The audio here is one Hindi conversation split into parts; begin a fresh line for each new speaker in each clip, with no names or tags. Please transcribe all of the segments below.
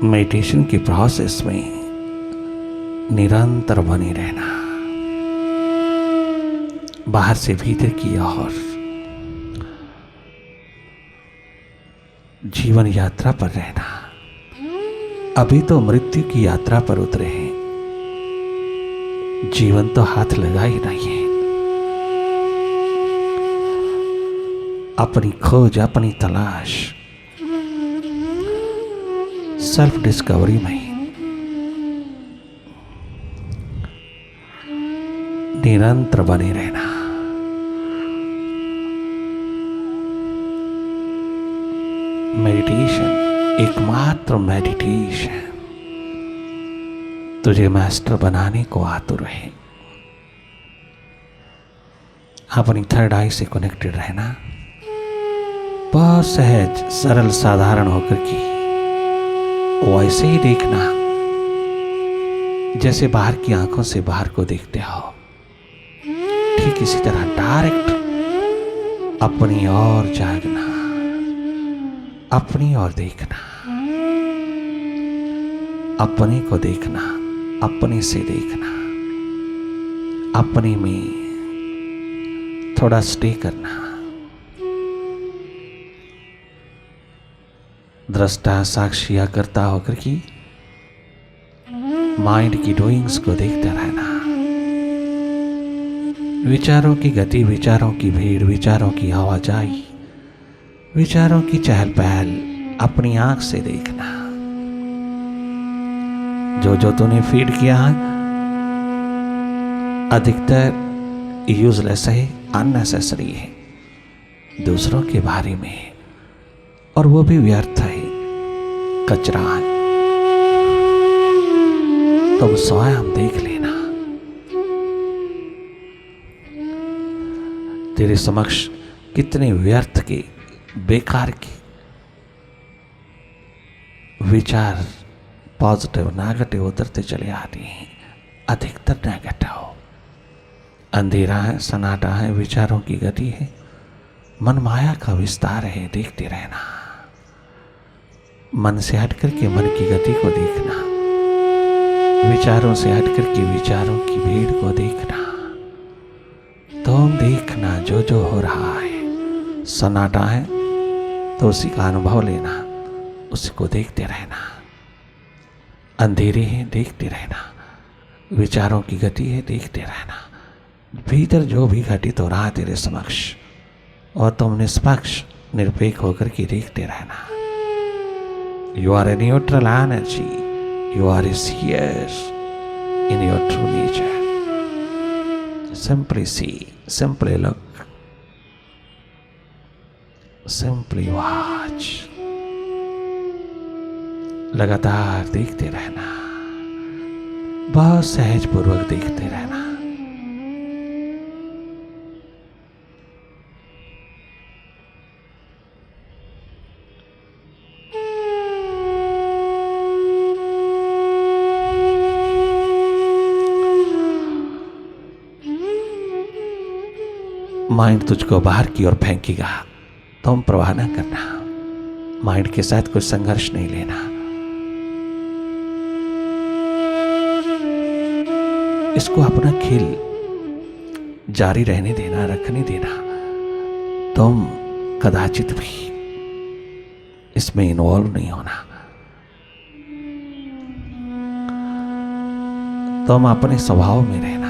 मेडिटेशन के प्रोसेस में निरंतर बने रहना, बाहर से भीतर की ओर जीवन यात्रा पर रहना। अभी तो मृत्यु की यात्रा पर उतरे हैं, जीवन तो हाथ लगा ही नहीं है। अपनी खोज, अपनी तलाश, सेल्फ डिस्कवरी में निरंतर बने रहना। मेडिटेशन, एकमात्र मेडिटेशन तुझे मास्टर बनाने को आतुर है। अपनी थर्ड आई से कनेक्टेड रहना, बहुत सहज सरल साधारण होकर की वैसे ही देखना जैसे बाहर की आंखों से बाहर को देखते हो। ठीक इसी तरह डायरेक्ट अपनी ओर जागना, अपनी ओर देखना, अपने को देखना, अपने से देखना, अपने में थोड़ा स्टे करना। दृष्टा साक्षिया करता होकर की माइंड की डूइंग्स को देखते रहना। विचारों की गति, विचारों की भीड़, विचारों की आवाजाही, विचारों की चहल पहल अपनी आंख से देखना। जो जो तूने फीड किया है अधिकतर यूजलेस है, अननेसेसरी है, दूसरों के बारे में है, और वो भी व्यर्थ है, कचरा है। तुम स्वयं देख लेना। तेरे समक्ष कितने व्यर्थ के, बेकार के विचार पॉजिटिव नेगेटिव उतरते चले आते हैं, अधिकतर नेगेटिव। अंधेरा है, सन्नाटा है, विचारों की गति है, मन माया का विस्तार है, देखते रहना। मन से हटकर के मन की गति को देखना, विचारों से हटकर के विचारों की भीड़ को देखना। तुम देखना जो जो हो रहा है। सन्नाटा है तो उसी का अनुभव लेना, उसी को देखते रहना। अंधेरे हैं, देखते रहना। विचारों की गति है, देखते रहना। भीतर जो भी घटित हो रहा है तेरे समक्ष, और तुम निष्पक्ष निरपेक्ष होकर के देखते रहना। You are a neutral energy. You are here in your true nature. Simply see, simply look, simply watch. लगातार देखते रहना, बहुत सहज पूर्वक देखते रहना। माइंड तुझको बाहर की ओर फेंकेगा, तुम प्रवाह न करना। माइंड के साथ कोई संघर्ष नहीं लेना। इसको अपना खेल जारी रहने देना, रखने देना। तुम कदाचित भी इसमें इन्वॉल्व नहीं होना। तुम अपने स्वभाव में रहना,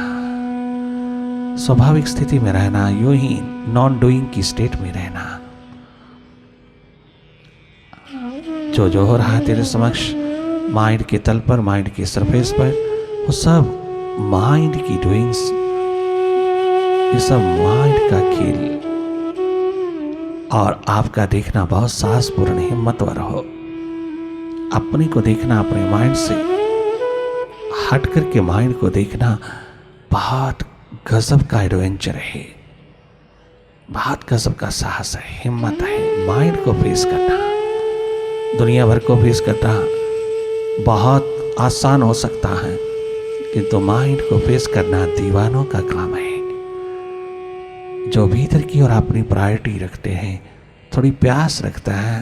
स्वाभाविक स्थिति में रहना, यूं ही नॉन डूइंग की स्टेट में रहना। जो जो हो रहा है तेरे समक्ष, माइंड के तल पर, माइंड के सरफेस पर, वो सब माइंड की डूइंग्स, ये सब माइंड का खेल। और आपका देखना बहुत साहसपूर्ण, हिम्मतवर हो। अपने को देखना, अपने माइंड से हट करके माइंड को देखना बहुत गजब का एडवेंचर है, बहुत गजब का साहस है, हिम्मत है। माइंड को फेस करना, दुनिया भर को फेस करना बहुत आसान हो सकता है, किंतु माइंड को फेस करना दीवानों का काम है। जो भीतर की और अपनी प्रायोरिटी रखते हैं, थोड़ी प्यास रखता है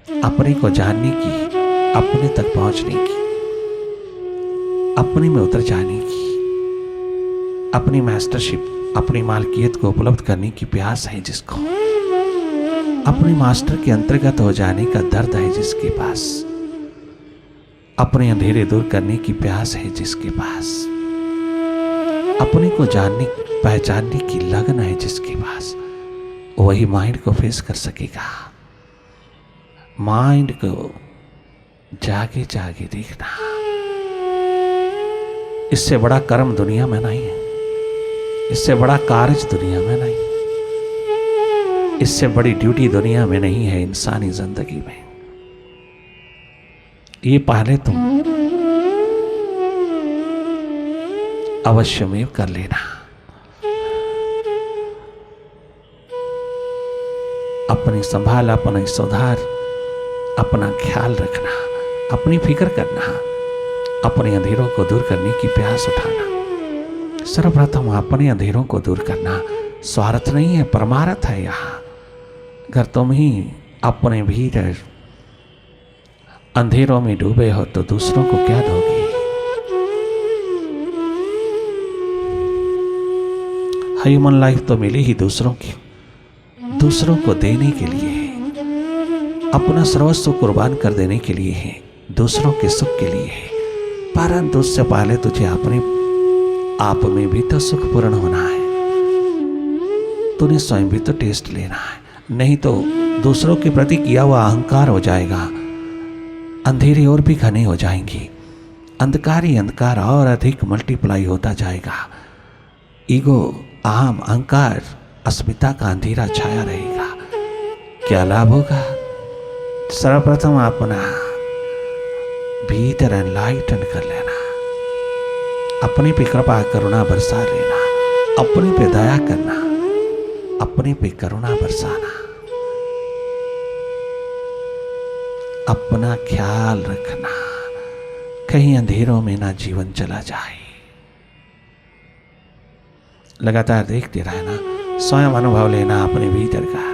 अपने को जानने की, अपने तक पहुंचने की, अपने में उतर जाने की, अपनी मास्टरशिप, अपनी मालकियत को उपलब्ध करने की प्यास है जिसको, अपने मास्टर के अंतर्गत हो जाने का दर्द है जिसके पास, अपने अंधेरे दूर करने की प्यास है जिसके पास, अपने को जानने पहचानने की लगन है जिसके पास, वही माइंड को फेस कर सकेगा। माइंड को जागे जागे देखना, इससे बड़ा कर्म दुनिया में नहीं है, इससे बड़ा कार्य दुनिया में नहीं, इससे बड़ी ड्यूटी दुनिया में नहीं है इंसानी जिंदगी में। ये पहले तुम अवश्यमेव कर लेना। अपनी संभाल, अपनी सुधार, अपना ख्याल रखना, अपनी फिक्र करना, अपने अंधेरों को दूर करने की प्यास उठाना। सर्वप्रथम अपने अंधेरों को दूर करना स्वार्थ नहीं है, परमार्थ है। यहाँ अगर तुम ही अपने भीतर अंधेरों में डूबे हो तो दूसरों को क्या दोगे? ह्यूमन लाइफ तो मिली ही दूसरों की, दूसरों को देने के लिए है, अपना सर्वस्व कुर्बान कर देने के लिए है, दूसरों के सुख के लिए है। परंतु उससे पहले तुझे अपने आप में भी तो सुख पूर्ण होना है, तूने स्वयं भी तो टेस्ट लेना है, नहीं तो दूसरों के प्रति किया हुआ अहंकार हो जाएगा, अंधेरे और भी घने हो जाएंगे, अंधकार ही अंधकार और अधिक मल्टीप्लाई होता जाएगा। ईगो, अहम, अहंकार, अस्मिता का अंधेरा छाया रहेगा। क्या लाभ होगा? सर्वप्रथम अपना भीतर एनलाइटन कर लेना, अपने पे कृपा करुणा बरसा लेना, अपने पे दया करना, अपने पे करुणा बरसाना, अपना ख्याल रखना, कहीं अंधेरों में ना जीवन चला जाए। लगातार देखते रहना, स्वयं अनुभव लेना अपने भीतर का,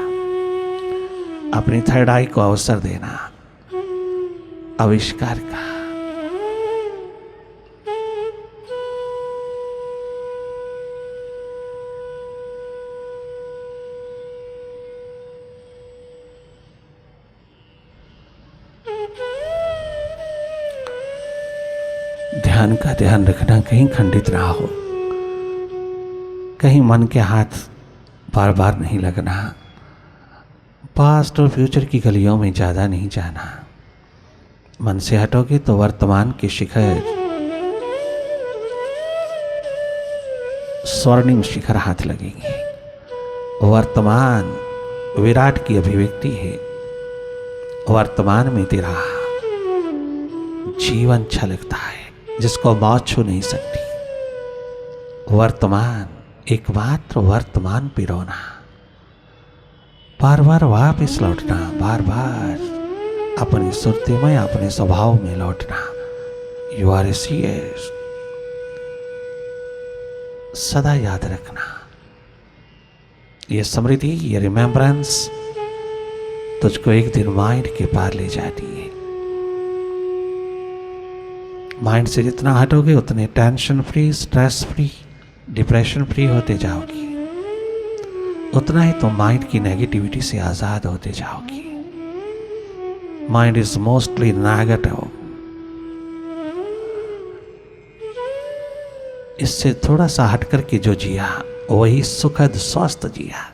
अपनी थर्ड आई को अवसर देना आविष्कार का। ध्यान का ध्यान रखना, कहीं खंडित ना हो, कहीं मन के हाथ बार बार नहीं लगना, पास्ट और फ्यूचर की गलियों में ज़्यादा नहीं जाना। मन से हटोगे तो वर्तमान के शिखर, स्वर्णिम शिखर हाथ लगेंगे। वर्तमान विराट की अभिव्यक्ति है, वर्तमान में तेरा जीवन छलकता है जिसको मौत छू नहीं सकती। वर्तमान, एकमात्र वर्तमान पे रोना, बार बार वापिस लौटना, बार बार अपनी सुरती में, अपने स्वभाव में लौटना। यू आर ए सीयर, सदा याद रखना। ये स्मृति, ये रिमेम्बरेंस तुझको एक दिन माइंड के पार ले जाती है। माइंड से जितना हटोगे उतने tension free, stress free, depression free होते जाओगी, उतना ही तुम माइंड की नेगेटिविटी से आजाद होते जाओगी। माइंड इज मोस्टली नेगेटिव, इससे थोड़ा सा हट करके जो जिया वही सुखद स्वस्थ जिया।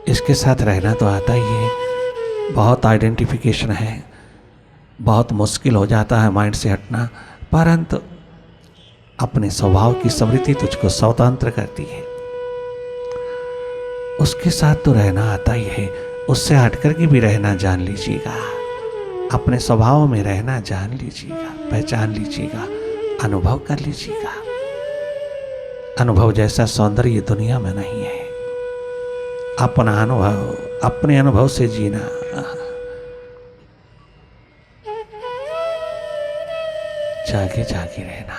इसके साथ रहना तो आता ही है, बहुत आइडेंटिफिकेशन है, बहुत मुश्किल हो जाता है माइंड से हटना, परंतु अपने स्वभाव की स्मृति तुझको स्वतंत्र करती है, उसके साथ तो रहना आता ही है। उससे हट करके भी रहना जान लीजिएगा, अपने स्वभाव में रहना जान लीजिएगा, पहचान लीजिएगा, अनुभव कर लीजिएगा। अनुभव जैसा सौंदर्य दुनिया में नहीं है। अपना अनुभव, अपने अनुभव से जीना, जागे जागे रहना,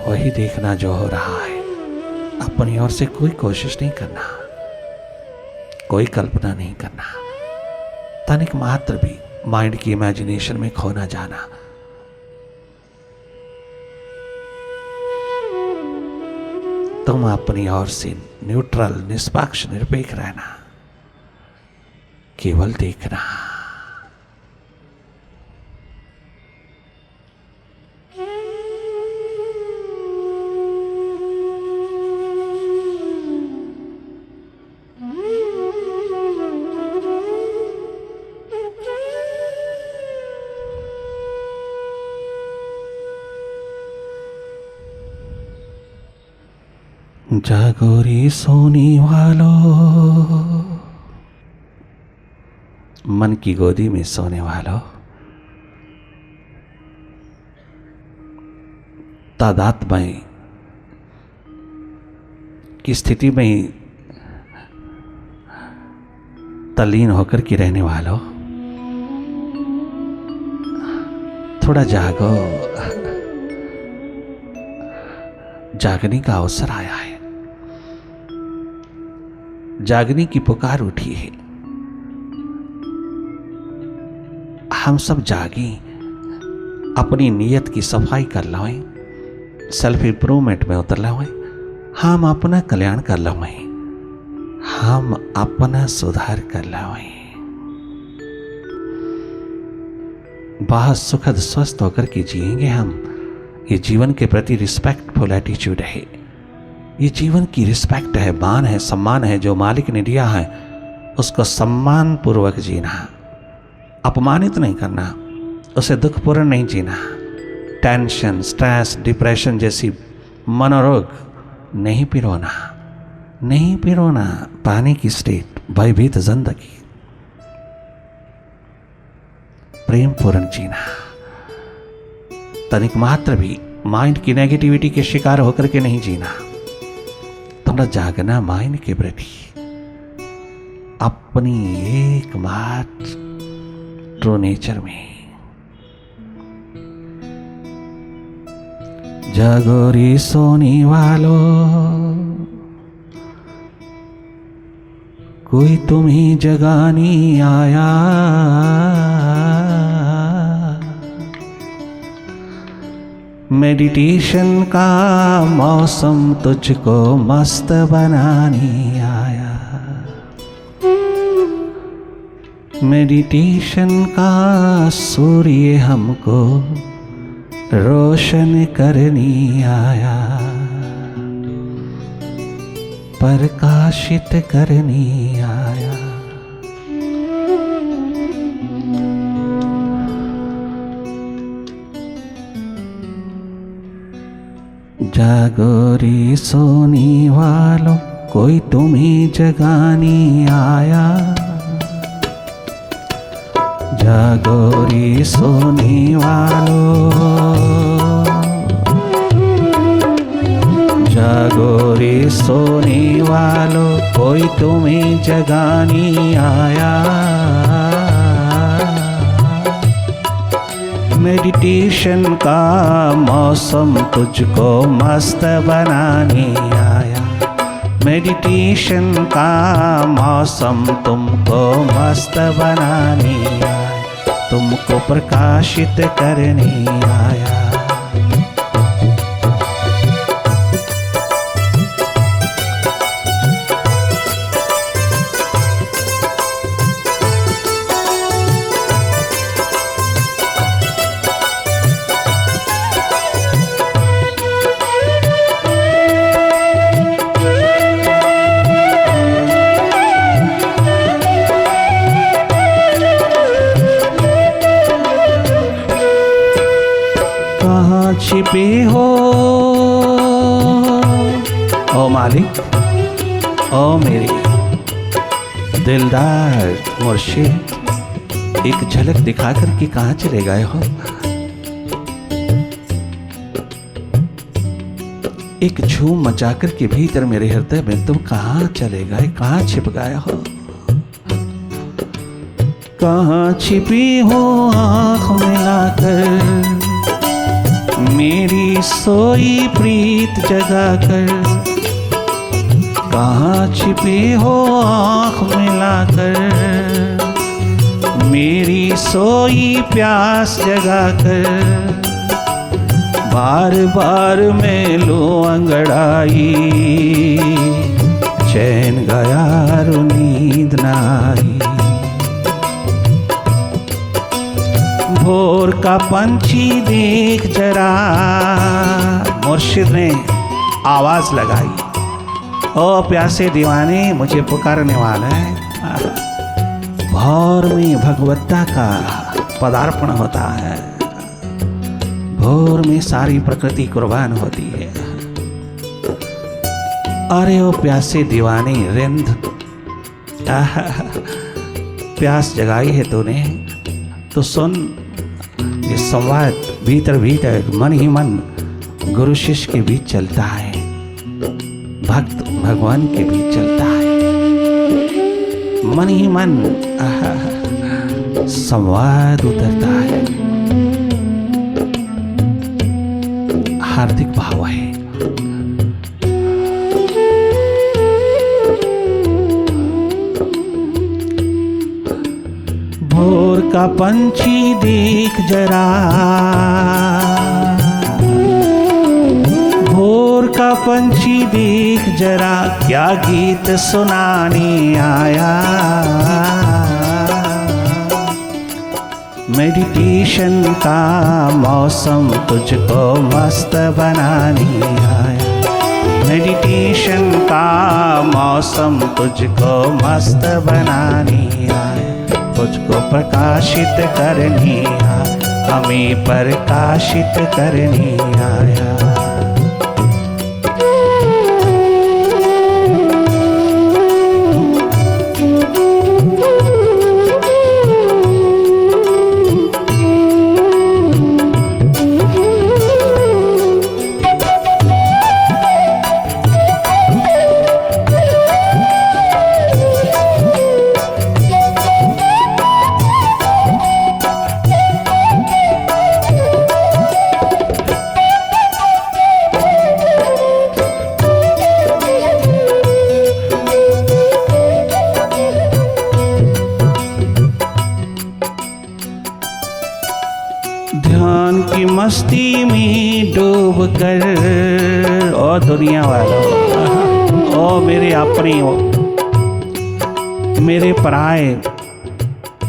वही देखना जो हो रहा है। अपनी ओर से कोई कोशिश नहीं करना, कोई कल्पना नहीं करना, तनिक मात्र भी माइंड की इमेजिनेशन में खो ना जाना। तुम अपनी ओर से न्यूट्रल, निष्पक्ष, निरपेक्ष रहना, केवल देखना। जागो रे सोने वालों, मन की गोदी में सोने वालों, तादात्म्य की स्थिति में तल्लीन होकर के रहने वालों, थोड़ा जागो। जागने का अवसर आया है, जागने की पुकार उठी है। हम सब जागे, अपनी नीयत की सफाई कर लाएं, सेल्फ इंप्रूवमेंट में उतर लाएं, हम अपना कल्याण कर लाएं, हम अपना सुधार कर लाएं। बहुत सुखद स्वस्थ होकर के जिएंगे हम। ये जीवन के प्रति रिस्पेक्टफुल एटीट्यूड है, ये जीवन की रिस्पेक्ट है, मान है, सम्मान है। जो मालिक ने दिया है उसको सम्मान पूर्वक जीना, अपमानित नहीं करना, उसे दुखपूर्ण नहीं जीना। टेंशन, स्ट्रेस, डिप्रेशन जैसी मनोरोग नहीं पिरोना, नहीं पिरोना। पानी की स्टेट, भयभीत जिंदगी, प्रेम पूर्ण जीना। तनिक मात्र भी माइंड की नेगेटिविटी के शिकार होकर के नहीं जीना। थोड़ा जागना माइंड के प्रति, अपनी एकमात्र ट्रू नेचर में। जागो रे सोने वालों, कोई तुम्हें जगाने आया। मेडिटेशन का मौसम तुझको मस्त बनाने आया। मेडिटेशन का सूर्य हमको रोशन करने आया, प्रकाशित करने आया। जागो रे सोने वालों, कोई तुम्हें जगाने आया। जागो रे सोने वालों, जागो रे सोने वालों, कोई तुम्हें जगाने आया। मेडिटेशन का मौसम तुझको मस्त बनाने आया। मेडिटेशन का मौसम तुमको मस्त बनाने आया, तुमको प्रकाशित करने आया। छिपे हो ओ मालिक, ओ मेरे दिलदार मुर्शिद, एक झलक दिखा कर के कहाँ चले गए हो? एक झूम मचा कर के भीतर मेरे हृदय में तुम कहाँ चले गए, कहाँ छिप गए हो? कहाँ छिपी हो आँख मिलाकर, मेरी सोई प्रीत जगाकर? कहाँ छिपी हो आँख मिलाकर, मेरी सोई प्यास जगाकर, बार बार मैं लूं अंगड़ाई, चैन गया रो नींद न आई। भोर का पंछी देख जरा, मुर्शिद ने आवाज लगाई, ओ प्यासे दीवाने मुझे पुकारने वाला है। भोर में भगवत्ता का पदार्पण होता है, भोर में सारी प्रकृति कुर्बान होती है। अरे ओ प्यासे दीवाने रिंद, प्यास जगाई है तूने तो सुन, ये संवाद भीतर भीतर मन ही मन गुरु शिष्य के बीच चलता है, भक्त भगवान के बीच चलता है, मन ही मन संवाद उतरता है, हार्दिक भाव है। भोर का पंछी देख जरा, भोर का पंछी देख जरा, क्या गीत सुनाने आया। मेडिटेशन का मौसम तुझको मस्त बनाने आया, मेडिटेशन का मौसम तुझको मस्त बनाने आया, तुझको प्रकाशित करने आया, हमें प्रकाशित करने आया। ध्यान की मस्ती में डूब कर, ओ दुनिया वालों, ओ मेरे अपने, मेरे पराए,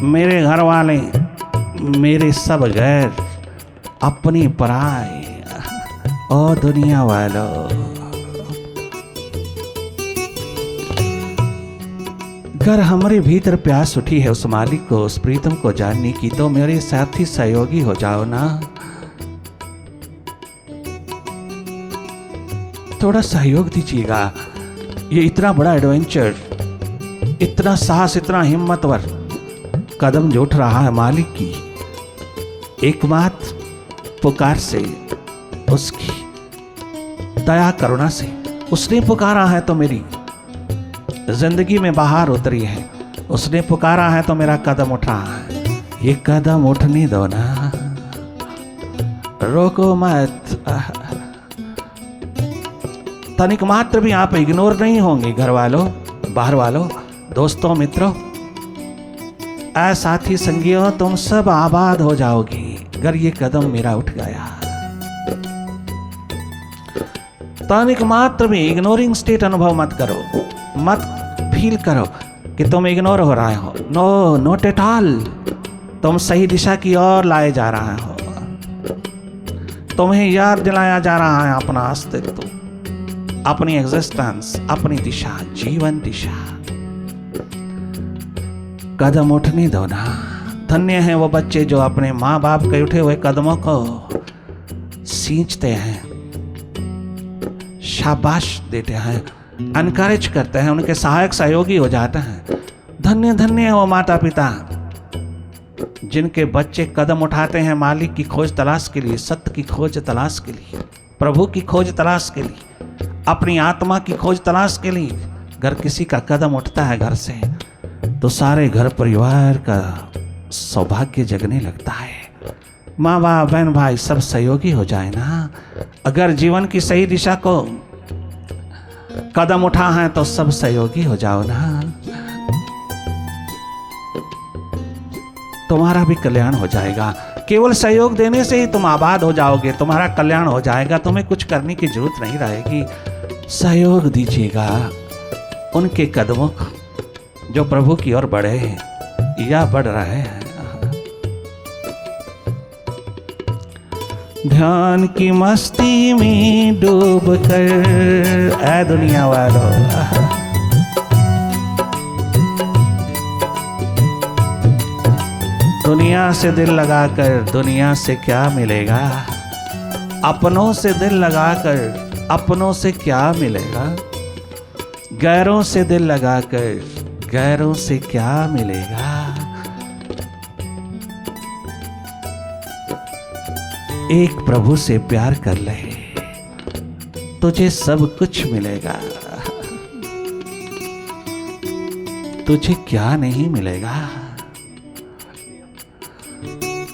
मेरे घर वाले, मेरे सब गैर, अपने पराए, ओ दुनिया वालों, अगर हमारे भीतर प्यास उठी है उस मालिक को, उस प्रीतम को जानने की, तो मेरे साथी सहयोगी हो जाओ ना। थोड़ा सहयोग दीजिएगा। ये इतना बड़ा एडवेंचर, इतना साहस, इतना हिम्मतवर कदम जो उठ रहा है मालिक की एकमात्र पुकार से, उसकी दया करुणा से, उसने पुकारा है तो मेरी जिंदगी में बाहर उतरी है, उसने पुकारा है तो मेरा कदम उठा है। ये कदम उठने दो ना, रोको मत। तनिक मात्र भी आप इग्नोर नहीं होंगे, घर वालों, बाहर वालों, दोस्तों, मित्रों, साथी संगियों, तुम सब आबाद हो जाओगे अगर ये कदम मेरा उठ गया। तनिक मात्र भी इग्नोरिंग स्टेट अनुभव मत करो, मत फील करो कि तुम इग्नोर हो रहे हो। No, not at all. तुम सही दिशा की ओर लाए जा रहे हो। तुम्हें याद दिलाया जा रहा है अपना अस्तित्व, अपनी एग्जिस्टेंस, अपनी दिशा, जीवन दिशा। कदम उठने दो ना। धन्य हैं वो बच्चे जो अपने माँ बाप के उठे हुए कदमों को सींचते हैं, शाबाश देते हैं, एनकरेज करते हैं, उनके सहायक सहयोगी हो जाते हैं। धन्य धन्य है वो माता पिता जिनके बच्चे कदम उठाते हैं मालिक की खोज तलाश के लिए, सत्य की खोज तलाश के लिए, प्रभु की खोज तलाश के लिए, अपनी आत्मा की खोज तलाश के लिए। अगर किसी का कदम उठता है घर से तो सारे घर परिवार का सौभाग्य जगने लगता है। माँ बाप, बहन भाई सब सहयोगी हो जाए ना। अगर जीवन की सही दिशा को कदम उठा है तो सब सहयोगी हो जाओ ना, तुम्हारा भी कल्याण हो जाएगा। केवल सहयोग देने से ही तुम आबाद हो जाओगे, तुम्हारा कल्याण हो जाएगा, तुम्हें कुछ करने की जरूरत नहीं रहेगी। सहयोग दीजिएगा उनके कदमों को जो प्रभु की ओर बढ़े या बढ़ रहे हैं। ध्यान की मस्ती में डूब कर ऐ दुनिया वालों, दुनिया से दिल लगाकर दुनिया से क्या मिलेगा, अपनों से दिल लगाकर अपनों से क्या मिलेगा, गैरों से दिल लगाकर गैरों से क्या मिलेगा। एक प्रभु से प्यार कर ले, तुझे सब कुछ मिलेगा। तुझे क्या नहीं मिलेगा।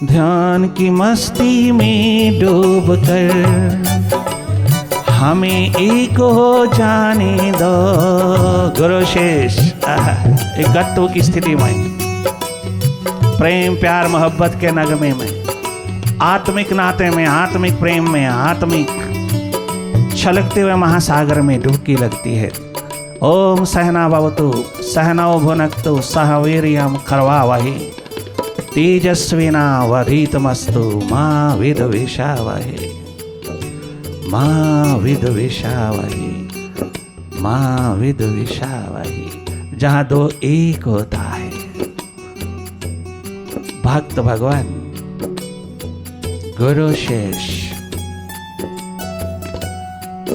ध्यान की मस्ती में डूब कर हमें एक हो जाने दो। गुरु शेष एकत्व की स्थिति में, प्रेम प्यार मोहब्बत के नगमे में, आत्मिक नाते में, आत्मिक प्रेम में, आत्मिक छलकते हुए महासागर में डुबकी लगती है। ओम सहना भवतु सहनौ भुनक्तु सह वीर्यं करवावहै तेजस्विना वधीतमस्तु मां विद्विषावहै मां विद्विषावहै मां विद्विषावहै। जहाँ दो एक होता है, भक्त भगवान गुरु शेष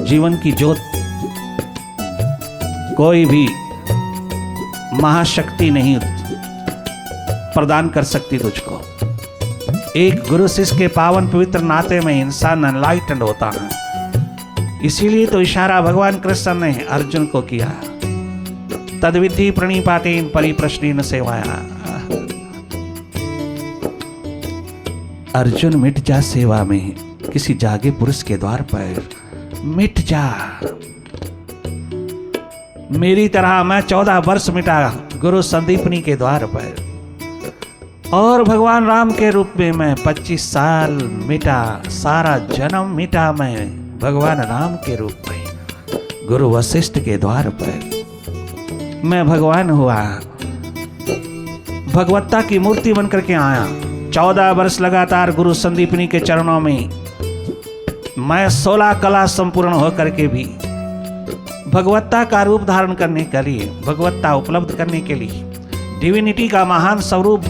जीवन की ज्योत कोई भी महाशक्ति नहीं प्रदान कर सकती तुझको। एक गुरु शिष्य के पावन पवित्र नाते में इंसान एनलाइटेंड होता है। इसीलिए तो इशारा भगवान कृष्ण ने अर्जुन को किया, तद्विधि प्रणिपातेन परिप्रश्नेन सेवाया। अर्जुन मिट जा सेवा में, किसी जागे पुरुष के द्वार पर मिट जा। मेरी तरह मैं 14 वर्ष मिटा गुरु संदीपनी के द्वार पर, और भगवान राम के रूप में मैं 25 साल मिटा, सारा जन्म मिटा मैं भगवान राम के रूप में गुरु वशिष्ठ के द्वार पर। मैं भगवान हुआ, भगवत्ता की मूर्ति बनकर के आया। 14 वर्ष लगातार गुरु संदीपनी के चरणों में मैं 16 कला संपूर्ण होकर के भी भगवत्ता का रूप धारण करने के लिए, भगवत्ता उपलब्ध करने के लिए, डिविनिटी का महान स्वरूप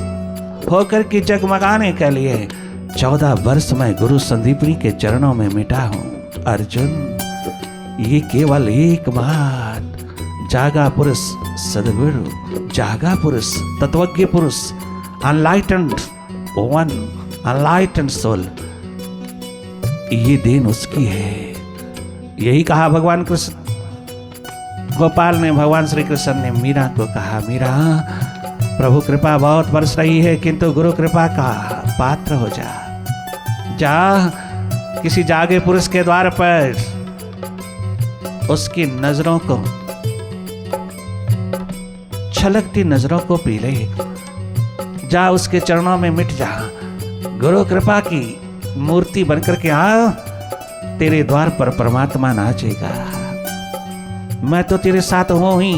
होकर के जगमगाने के लिए 14 वर्ष मैं गुरु संदीपनी के चरणों में मिटा हूं। अर्जुन, ये केवल एक बात, जागा पुरुष सदगुरु, जागा पुरुष तत्वज्ञ पुरुष, अनलाइटेंड वन, अनलाइटेंड सोल, ये देन उसकी है। यही कहा भगवान कृष्ण गोपाल ने, भगवान श्री कृष्ण ने मीरा को कहा, मीरा प्रभु कृपा बहुत बरस रही है, किंतु गुरु कृपा का पात्र हो जा। जा किसी जागे पुरुष के द्वार पर उसकी नजरों को, छलकती नजरों को पी ले। जा उसके चरणों में मिट जा, गुरु कृपा की मूर्ति बनकर के आ। तेरे द्वार पर परमात्मा नाचेगा। मैं तो तेरे साथ हूं ही,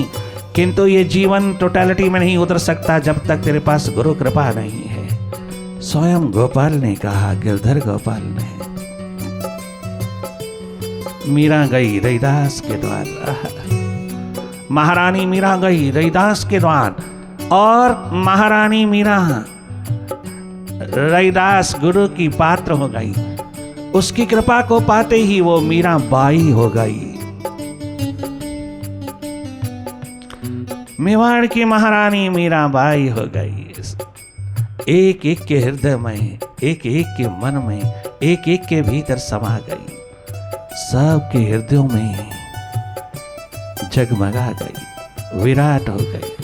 किंतु ये जीवन टोटलिटी में नहीं उतर सकता जब तक तेरे पास गुरु कृपा नहीं है। स्वयं गोपाल ने कहा, गिरधर गोपाल ने। मीरा गई रैदास के द्वार, महारानी मीरा गई रैदास के द्वार, और महारानी मीरा रैदास गुरु की पात्र हो गई। उसकी कृपा को पाते ही वो मीरा बाई हो गई। मेवाड़ की महारानी मीरा बाई हो गई। एक एक के हृदय में, एक एक के मन में, एक एक के भीतर समा गई, सबके हृदयों में जगमगा गई, विराट हो गई।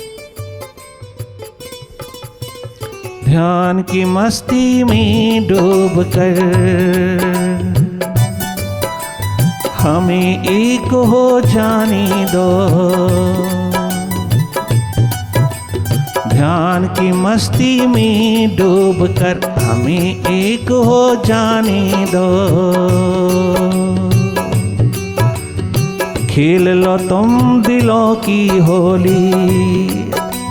ध्यान की मस्ती में डूब कर हमें एक हो जाने दो, ध्यान की मस्ती में डूबकर हमें एक हो जाने दो। खेल लो तुम दिलों की होली,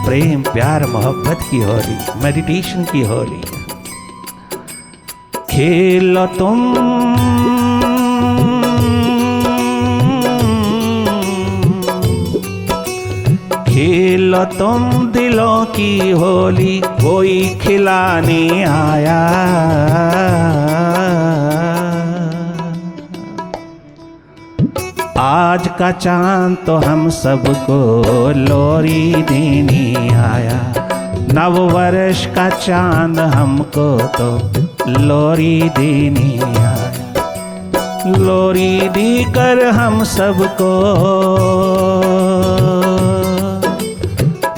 प्रेम प्यार मोहब्बत की होली, मेडिटेशन की होली। खेल लो तुम खेलो तुम दिलों की होली, कोई खिलाने आया। आज का चांद तो हम सबको लोरी देने आया, नव वर्ष का चांद हमको तो लोरी देने आया। लोरी देकर हम सबको,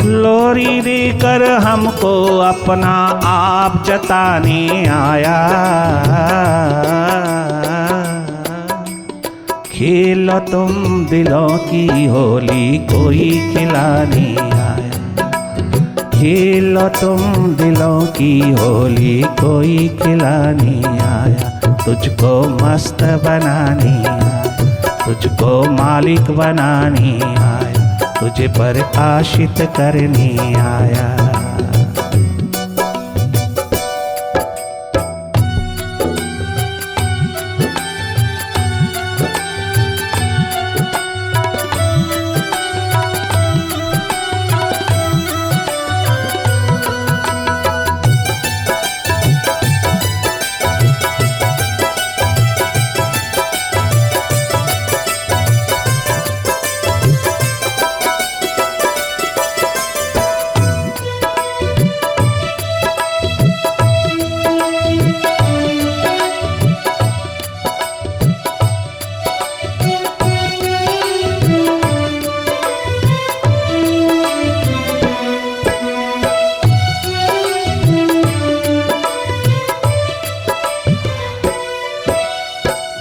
लोरी देकर हमको अपना आप जताने आया। खेलो तुम दिलों की होली, कोई खिलाने आया। खेलो तुम दिलों की होली, कोई खिलाने आया। तुझको मस्त बनाने आया, तुझको मालिक बनाने आया, तुझे पर आशित करने आया।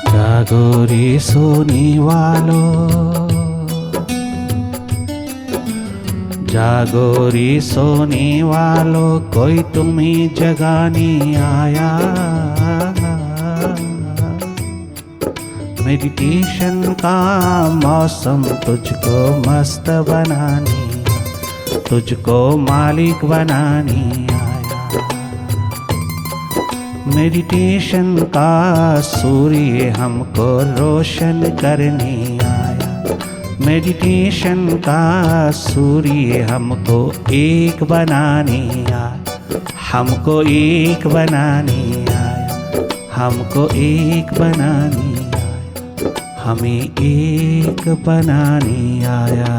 जागो रे सोने वालों, जागो रे सोने वालों, कोई तुम्हें जगाने आया। मेडिटेशन का मौसम तुझको मस्त बनाने, तुझको मालिक बनाने आया। मेडिटेशन का सूर्य हमको रोशन करने आया। मेडिटेशन का सूर्य हमको एक बनाने आया, हमको एक बनाने आया, हमको एक बनाने आया, हमें एक बनाने आया।